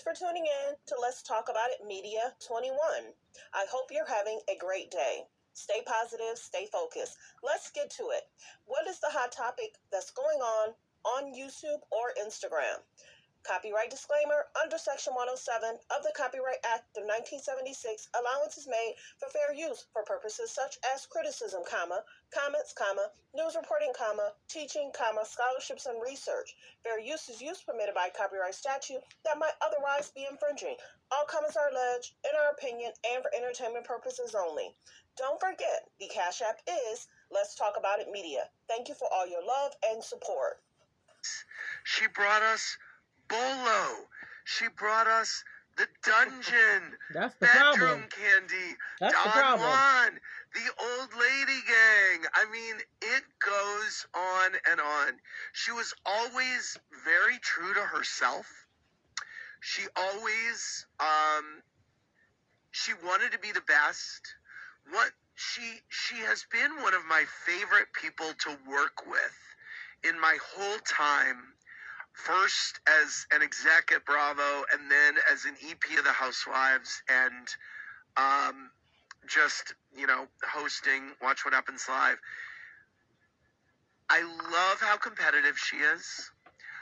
for tuning in to Let's Talk About It Media 21. I hope you're having a great day. Stay positive, stay focused. Let's get to it. What is the hot topic that's going on YouTube or Instagram? Copyright disclaimer. Under Section 107 of the Copyright Act of 1976, allowance is made for fair use for purposes such as criticism, comments, news reporting, teaching, scholarships and research. Fair use is use permitted by copyright statute that might otherwise be infringing. All comments are alleged, in our opinion, and for entertainment purposes only. Don't forget, the Cash App is Let's Talk About It Media. Thank you for all your love and support. She brought us Bolo. She brought us the dungeon. That's the bedroom problem. Candy. That's Don the problem. Juan, the old lady gang. I mean, it goes on and on. She was always very true to herself. She always, she wanted to be the best. She has been one of my favorite people to work with in my whole time. First as an exec at Bravo, and then as an EP of the Housewives, and just, hosting Watch What Happens Live. I love how competitive she is.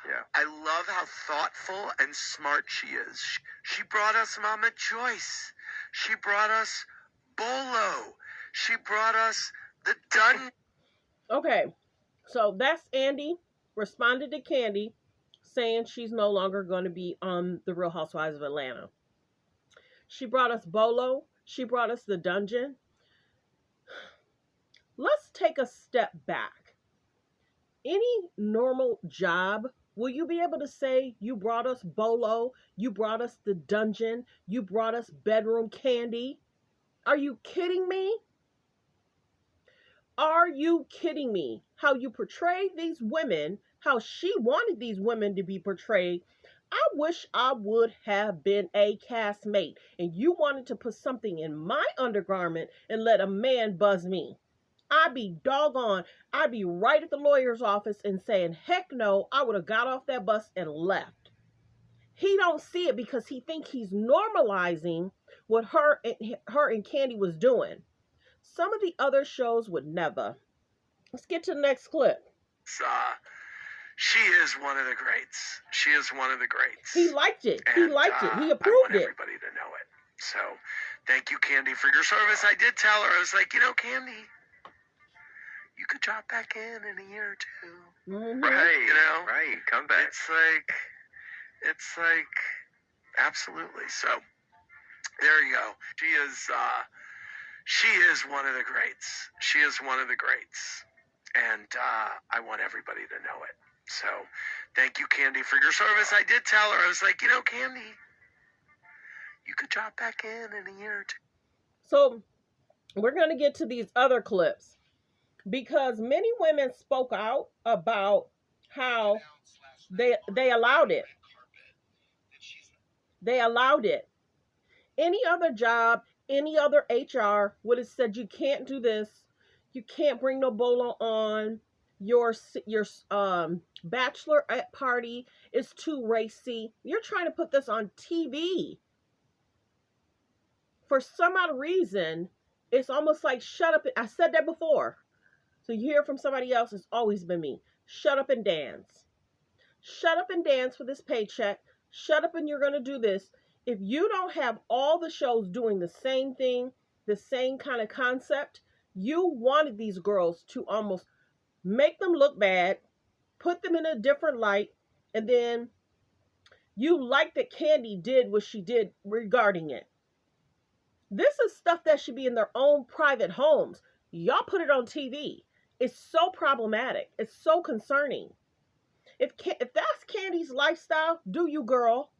Yeah. I love how thoughtful and smart she is. She brought us Mama Joyce. She brought us Bolo. She brought us the Dun. Okay, so that's Andy responded to Kandi, saying she's no longer going to be on The Real Housewives of Atlanta. She brought us Bolo. She brought us the dungeon. Let's take a step back. Any normal job, will you be able to say you brought us Bolo, you brought us the dungeon, you brought us bedroom Candy? Are you kidding me? Are you kidding me? How you portray these women, how she wanted these women to be portrayed. I wish I would have been a castmate and you wanted to put something in my undergarment and let a man buzz me. I'd be doggone. I'd be right at the lawyer's office and saying, heck no, I would have got off that bus and left. He don't see it because he think he's normalizing what her and Kandi was doing. Some of the other shows would never. Let's get to the next clip. She is one of the greats. She is one of the greats. He liked it. He liked it. He I approved want it. everybody to know it. So, thank you, Kandi, for your service. I did tell her, I was like, Kandi, you could drop back in a year or two. Mm-hmm. Right, right, come back. It's like, absolutely. So, there you go. She is one of the greats. She is one of the greats. And I want everybody to know it. So, thank you, Kandi, for your service. I did tell her, I was like, Kandi, you could drop back in a year or two. So, we're going to get to these other clips because many women spoke out about how they allowed it. They allowed it. Any other job, any other HR would have said, you can't do this. You can't bring no Bolo on. Your bachelorette party is too racy. You're trying to put this on TV. For some odd reason, it's almost like shut up. I said that before. So you hear from somebody else, it's always been me. Shut up and dance. Shut up and dance for this paycheck. Shut up and you're going to do this. If you don't have all the shows doing the same thing, the same kind of concept, you wanted these girls to almost make them look bad, put them in a different light, and then you like that Kandi did what she did regarding it. This is stuff that should be in their own private homes. Y'all put it on TV. It's so problematic. It's so concerning. If that's Kandi's lifestyle, do you, girl?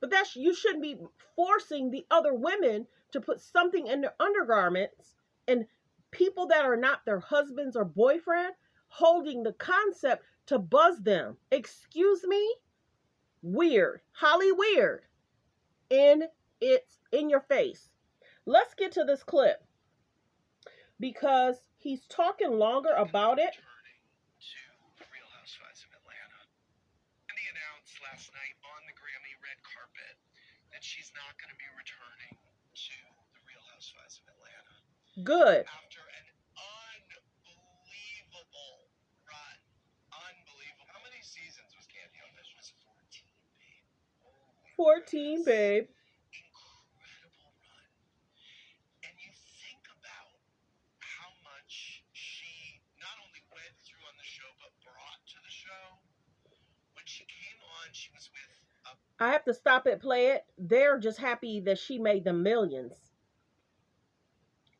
But you shouldn't be forcing the other women to put something in their undergarments and people that are not their husbands or boyfriend holding the concept to buzz them. Excuse me? Weird. Holly weird. And it's in your face. Let's get to this clip because he's talking longer about it. To Real Housewives of Atlanta. Kandi announced last night on the Grammy red carpet that she's not going to be returning to the Real Housewives of Atlanta. Good. After an unbelievable run. Unbelievable. How many seasons was Kandi on this? It was 14, babe. 14, babe. Incredible run. And you think about how much she not only went through on the show, but brought to the show. When she came on, she was with I have to stop it, play it. They're just happy that she made them millions.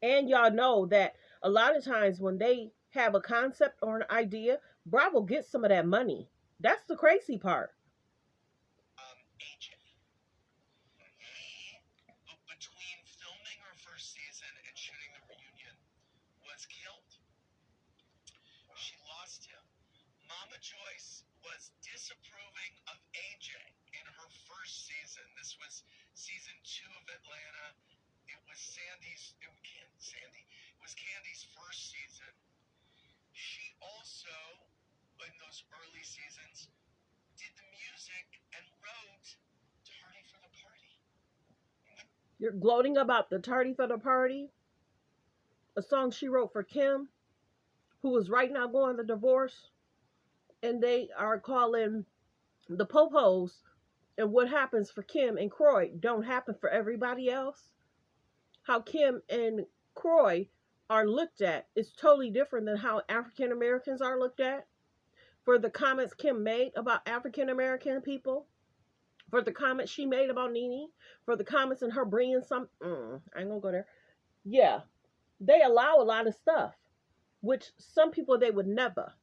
And y'all know that a lot of times when they have a concept or an idea, Bravo gets some of that money. That's the crazy part. AJ. He, between filming her first season and shooting the reunion, was killed. She lost him. Mama Joyce was disapproving of AJ in her first season. This was season 2 of Atlanta. It was Kandi's first season. She also, in those early seasons, did the music and wrote Tardy for the Party. You're gloating about the Tardy for the Party, a song she wrote for Kim, who is right now going the divorce, and they are calling the popos, and what happens for Kim and Croy don't happen for everybody else. How Kim and Croy are looked at is totally different than how African Americans are looked at. For the comments Kim made about African American people, for the comments she made about Nene, for the comments in her bringing some, I ain't gonna go there. Yeah, they allow a lot of stuff, which some people they would never.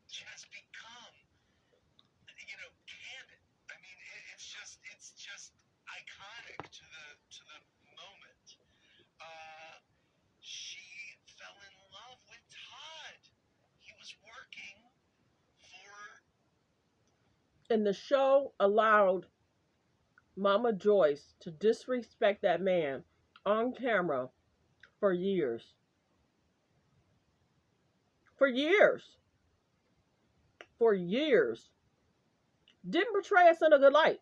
Just become, canon. I mean, it's just iconic to the moment. She fell in love with Todd. He was working for. And the show allowed Mama Joyce to disrespect that man on camera for years. For years. For years. Didn't portray us in a good light.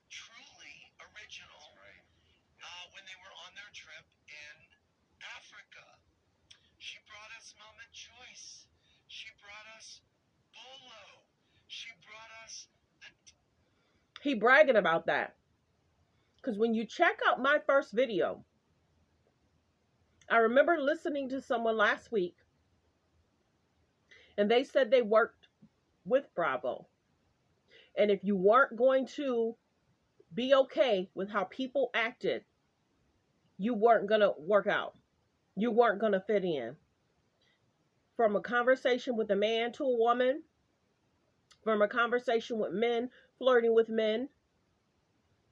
Truly original. Right. When they were on their trip in Africa, she brought us Mama Joyce. She brought us Bolo. She brought us He bragging about that. Because when you check out my first video, I remember listening to someone last week, and they said they worked with Bravo. And if you weren't going to be okay with how people acted, you weren't going to work out. You weren't going to fit in. From a conversation with a man to a woman, from a conversation with men flirting with men,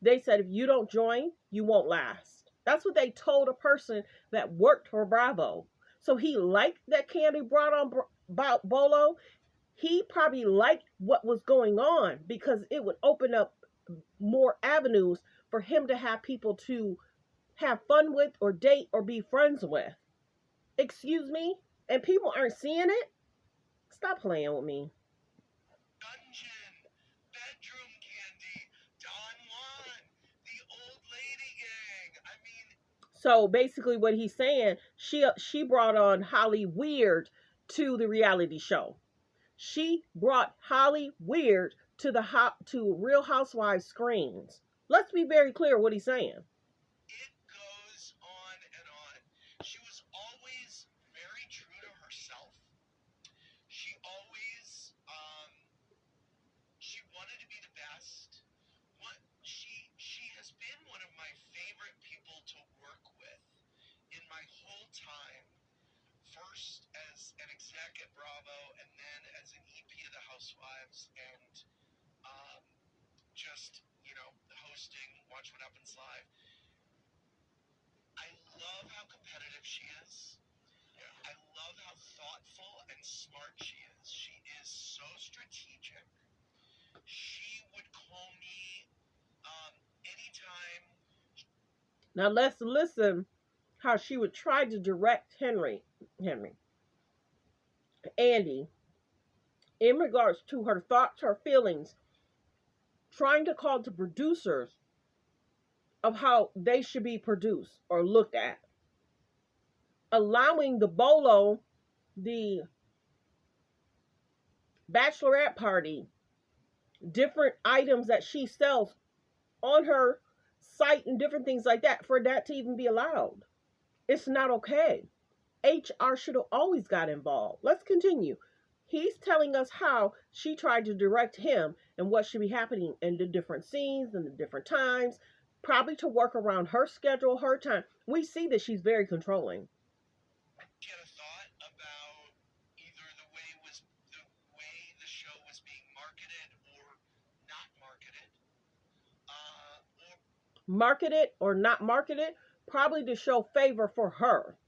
they said if you don't join, you won't last. That's what they told a person that worked for Bravo. So he liked that Kandi brought on Bolo. He probably liked what was going on because it would open up more avenues for him to have people to have fun with or date or be friends with. Excuse me? And people aren't seeing it? Stop playing with me. Dungeon, bedroom Kandi, Don Juan, the old lady gang. I mean. So basically what he's saying, she brought on Holly Weird to the reality show. She brought Holly Weird to Real Housewives screens. Let's be very clear what he's saying. It goes on and on. She was always very true to herself. She always, she wanted to be the best. She has been one of my favorite people to work with in my whole time. First as an exec at Bravo, and then as an EP of the Housewives, and just, hosting Watch What Happens Live. I love how competitive she is. Yeah. I love how thoughtful and smart she is. She is so strategic. She would call me anytime. Now let's listen how she would try to direct Andy, in regards to her thoughts, her feelings, trying to call to producers of how they should be produced or looked at. Allowing the bolo, the bachelorette party, different items that she sells on her site and different things like that, for that to even be allowed. It's not okay. HR should have always got involved. Let's continue. He's telling us how she tried to direct him and what should be happening in the different scenes and the different times, probably to work around her schedule, her time. We see that she's very controlling. She had a thought about either the way the show was being marketed or not marketed, or Marketed or not marketed, probably to show favor for her.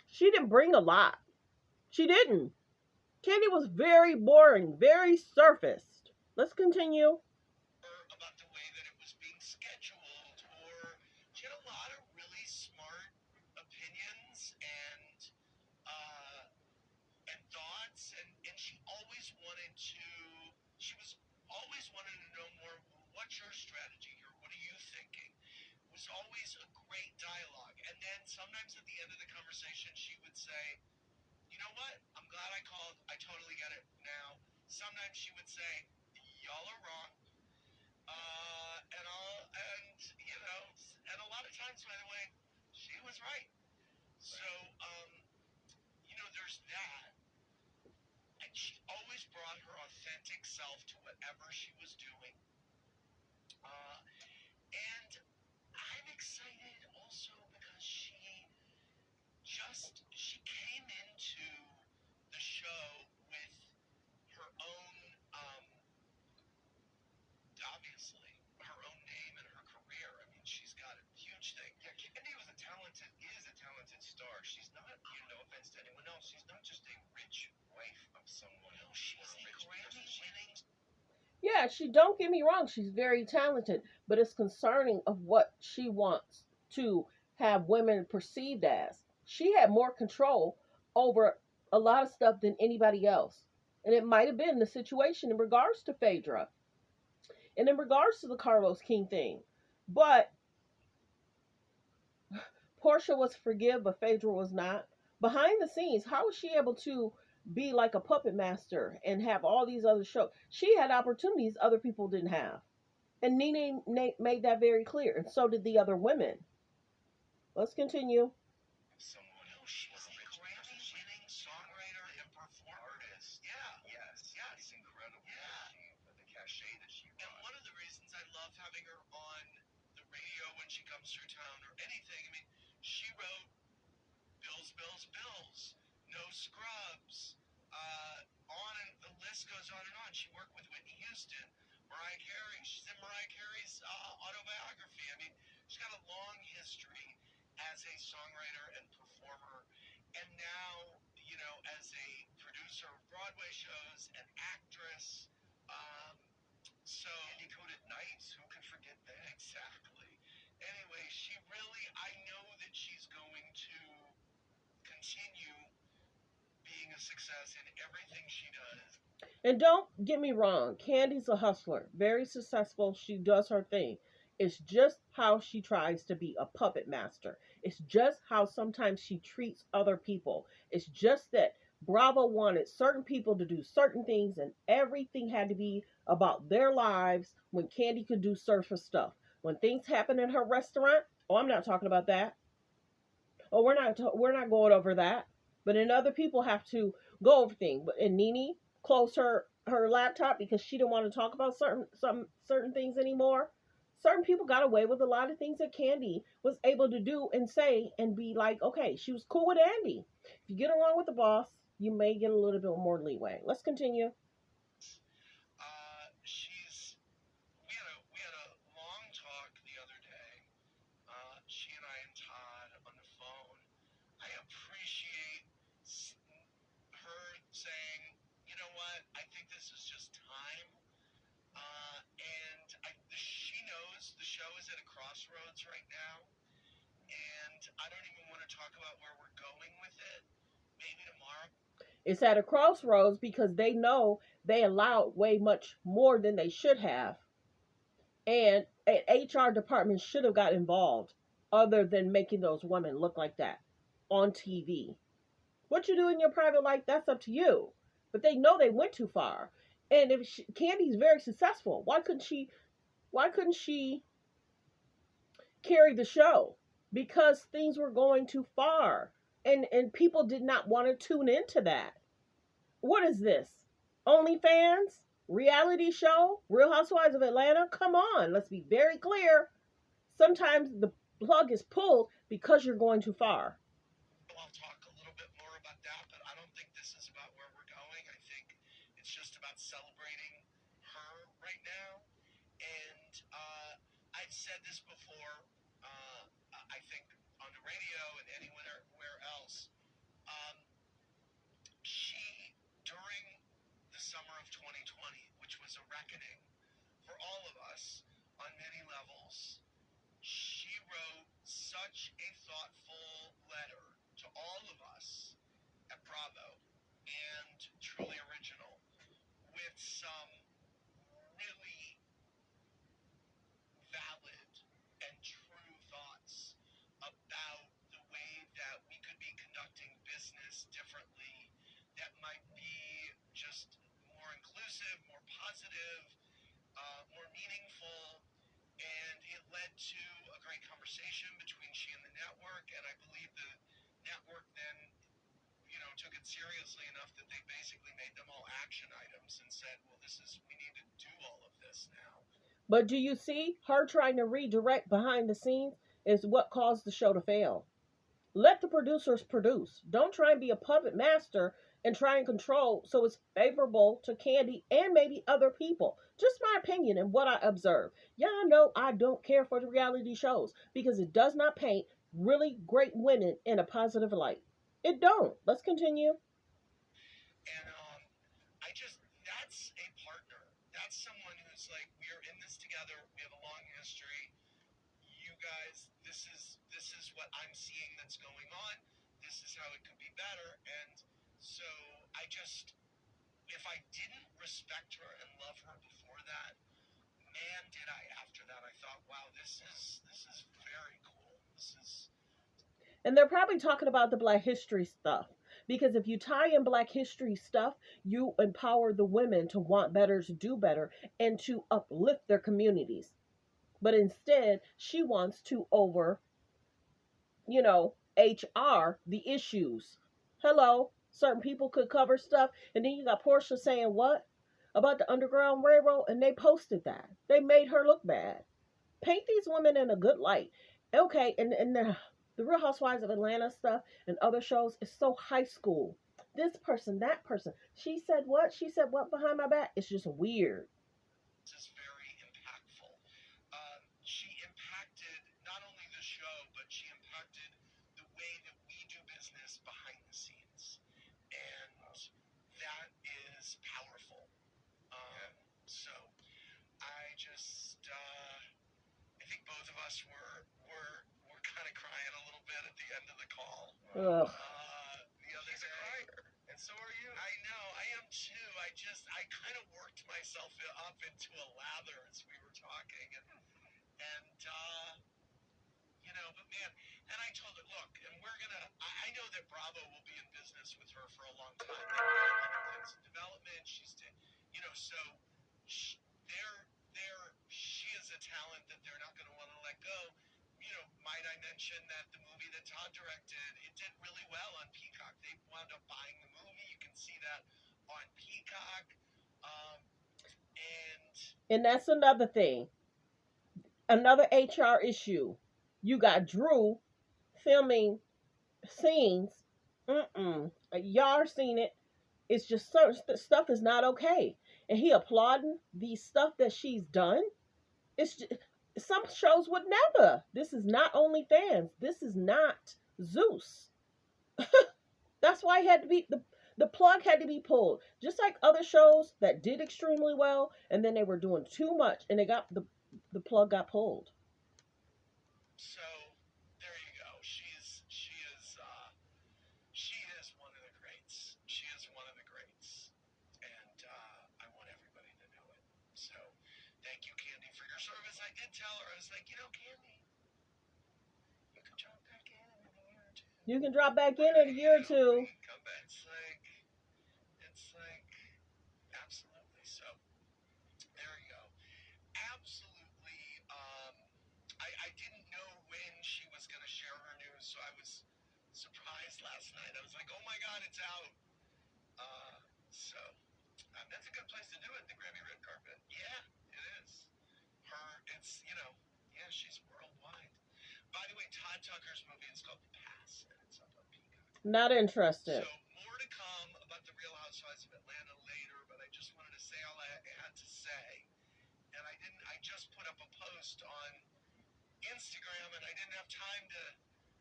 She didn't bring a lot. She didn't. Kandi was very boring, very surfaced. Let's continue. about the way that it was being scheduled, or she had a lot of really smart opinions and thoughts, and she was always wanted to know more. What's your strategy here? What are you thinking? It was always a great dialogue, and then sometimes at the end of the conversation, she would say, "You know what? I'm glad I called. I totally get it now." Sometimes she would say, "Y'all are wrong." And a lot of times, by the way, she was right. So, there's that. And she always brought her authentic self to whatever she was doing. And I'm excited also because she came into the show with her own, obviously, her own name and her career. I mean, she's got a huge thing. Yeah, Kandi is a talented star. She's not, no offense to anyone else, she's not just a rich wife of someone else. She's a Grammy-winning. Yeah, don't get me wrong, she's very talented, but it's concerning of what she wants to have women perceived as. She had more control over a lot of stuff than anybody else. And it might have been the situation in regards to Phaedra and in regards to the Carlos King thing. But Portia was forgive, but Phaedra was not. Behind the scenes, how was she able to be like a puppet master and have all these other shows? She had opportunities other people didn't have. And Nene made that very clear, and so did the other women. Let's continue. Someone else. She's a Grammy-winning songwriter and performer artist. Yeah. Yes. It's incredible. Yeah. The cachet that she brought. And one of the reasons I love having her on the radio when she comes through town or anything, I mean, she wrote Bills, No Scrubs, and the list goes on and on. She worked with Whitney Houston, Mariah Carey. She's in Mariah Carey's autobiography. I mean, she's got a long history as a songwriter and performer, and now, as a producer of Broadway shows, an actress. So Candy Coated Nights, who could forget that? Exactly. Anyway, I know that she's going to continue being a success in everything she does. And don't get me wrong, Kandi's a hustler, very successful. She does her thing. It's just how she tries to be a puppet master. It's just how sometimes she treats other people. It's just that Bravo wanted certain people to do certain things, and everything had to be about their lives when Kandi could do surface stuff. When things happen in her restaurant, oh, I'm not talking about that. Oh, we're not going over that. But then other people have to go over things. And Nene closed her laptop because she didn't want to talk about certain things anymore. Certain people got away with a lot of things that Kandi was able to do and say and be like, okay, she was cool with Andy. If you get along with the boss, you may get a little bit more leeway. Let's continue. We had a long talk the other day. She and I and Todd on the phone. I appreciate her saying, you know what, I think this is just time. She knows the show is at a crossroads right now, and I don't even want to talk about where we're going with it. Maybe tomorrow. It's at a crossroads because they know they allowed way much more than they should have. And an HR department should have got involved other than making those women look like that on TV. What you do in your private life, that's up to you. But they know they went too far. And if Kandi's very successful, why couldn't she carry the show? Because things were going too far. And people did not want to tune into that. What is this? OnlyFans? Reality show? Real Housewives of Atlanta? Come on, let's be very clear. Sometimes the plug is pulled because you're going too far. I'll talk a little bit more about that, but I don't think this is about where we're going. I think it's just about celebrating her right now. And I've said this before, I think on the radio and anywhere else. Um, she, during the summer of 2020, which was a reckoning for all of us on many levels, she wrote such a thoughtful letter to all of us at Bravo, and truly original, with some really valid and true thoughts about the way that we could be conducting business differently, that might be just more inclusive, more positive, more meaningful. And it led to a great conversation between she and the network, and I believe the network then, took it seriously enough that they basically made them all action items and said, well, we need to do all of this now. But do you see her trying to redirect behind the scenes is what caused the show to fail? Let the producers produce. Don't try and be a puppet master and try and control so it's favorable to Kandi and maybe other people. Just my opinion and what I observe. Y'all know I don't care for the reality shows because it does not paint really great women in a positive light. It don't. Let's continue. And that's a partner. That's someone who's like, we are in this together. We have a long history. You guys, this is what I'm seeing that's going on. This is how it could be better. And so if I didn't respect her and love her before that, man, did I after that. I thought, wow, this is very cool. And they're probably talking about the Black History stuff. Because if you tie in Black History stuff, you empower the women to want better, to do better, and to uplift their communities. But instead, she wants to HR the issues. Hello, certain people could cover stuff, and then you got Portia saying what about the Underground Railroad, and they posted that. They made her look bad. Paint these women in a good light. Okay, and the Real Housewives of Atlanta stuff and other shows is so high school. This person, that person. She said what? She said what behind my back? It's just weird. This is very impactful. She impacted not only the show, but she impacted the way that we do business behind the scenes. And that is powerful. So I think both of us were kind of crying a little bit at the end of the call. Ugh. She's a crier, and so are you. I know, I am too. I kind of worked myself up into a lather as we were talking, and but man, and I told her, look, and I know that Bravo will be in business with her for a long time. They've got other things in development. So she is a talent that they're not going to want to let go. Might I mention that the movie that Todd directed, it did really well on Peacock. They wound up buying the movie. You can see that on Peacock. And that's another thing. Another HR issue. You got Drew filming scenes. Y'all seen it. It's just certain stuff is not okay. And he applauding the stuff that she's done. It's just, some shows would never. This is not OnlyFans. This is not Zeus. That's why he had to be the plug had to be pulled. Just like other shows that did extremely well, and then they were doing too much, and the plug got pulled. So there you go. She is one of the greats. She is one of the greats, and I want everybody to know it. So thank you, Kandi, for your service. I did tell her, I was like, Kandi, you can drop back in a year or two. You can drop back in a year or two. Come back. It's like, absolutely. So, there you go. Absolutely. I didn't know when she was going to share her news, so I was surprised last night. I was like, oh my God, it's out. That's a good place to do it, the Grammy red carpet. Yeah, it is. She's worldwide. By the way, Todd Tucker's movie is called The Pass, and it's up on Peacock. Not interested. So more to come about the Real Housewives of Atlanta later, but I just wanted to say all I had to say. And I just put up a post on Instagram, and I didn't have time to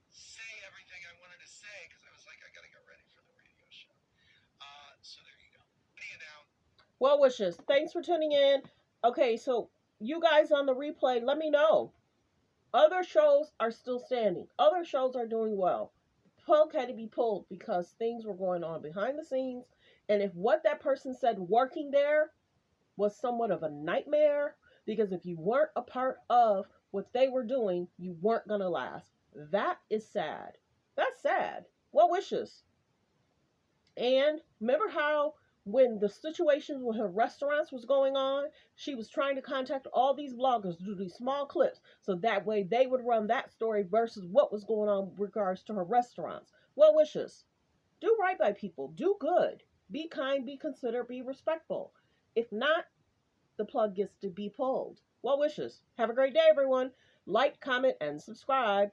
say everything I wanted to say because I was like, I got to get ready for the radio show. So there you go. See you now. Well wishes. Thanks for tuning in. Okay, so you guys on the replay, let me know. Other shows are still standing. Other shows are doing well. Plug had to be pulled because things were going on behind the scenes. And if what that person said working there was somewhat of a nightmare, because if you weren't a part of what they were doing, you weren't going to last. That is sad. That's sad. Well wishes. And remember how when the situation with her restaurants was going on, she was trying to contact all these bloggers to do these small clips so that way they would run that story versus what was going on with regards to her restaurants. Well wishes. Do right by people. Do good. Be kind, be considerate, be respectful. If not, the plug gets to be pulled. Well wishes. Have a great day, everyone. Like, comment, and subscribe.